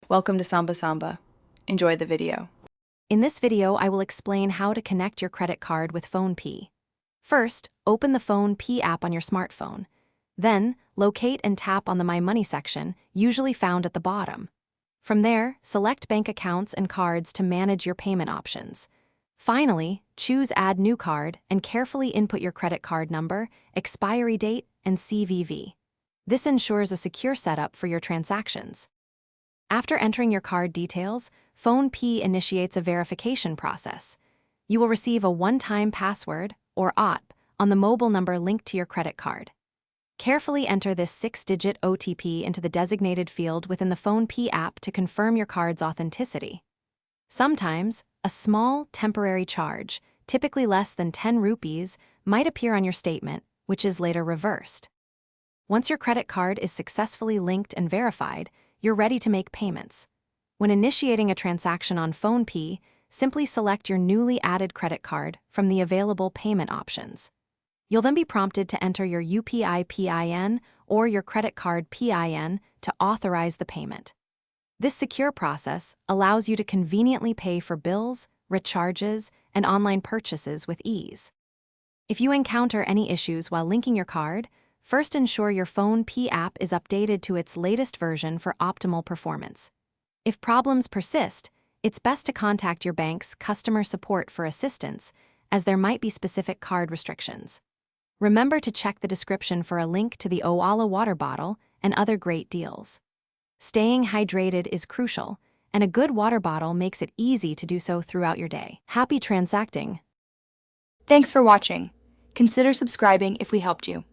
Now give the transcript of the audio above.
Welcome to Samba Samba. Enjoy the video. In this video, I will explain how to connect your credit card with PhonePe. First, open the PhonePe app on your smartphone. Then, locate and tap on the My Money section, usually found at the bottom. From there, select bank accounts and cards to manage your payment options. Finally, choose Add New Card and carefully input your credit card number, expiry date, and CVV. This ensures a secure setup for your transactions. After entering your card details, PhonePe initiates a verification process. You will receive a one-time password, or OTP, on the mobile number linked to your credit card. Carefully enter this 6-digit OTP into the designated field within the PhonePe app to confirm your card's authenticity. Sometimes, a small, temporary charge, typically less than 10 rupees, might appear on your statement, which is later reversed. Once your credit card is successfully linked and verified, you're ready to make payments. When initiating a transaction on PhonePe, simply select your newly added credit card from the available payment options. You'll then be prompted to enter your UPI PIN or your credit card PIN to authorize the payment. This secure process allows you to conveniently pay for bills, recharges, and online purchases with ease. If you encounter any issues while linking your card, first ensure your PhonePe app is updated to its latest version for optimal performance. If problems persist, it's best to contact your bank's customer support for assistance, as there might be specific card restrictions. Remember to check the description for a link to the Owala water bottle and other great deals. Staying hydrated is crucial, and a good water bottle makes it easy to do so throughout your day. Happy transacting! Thanks for watching. Consider subscribing if we helped you.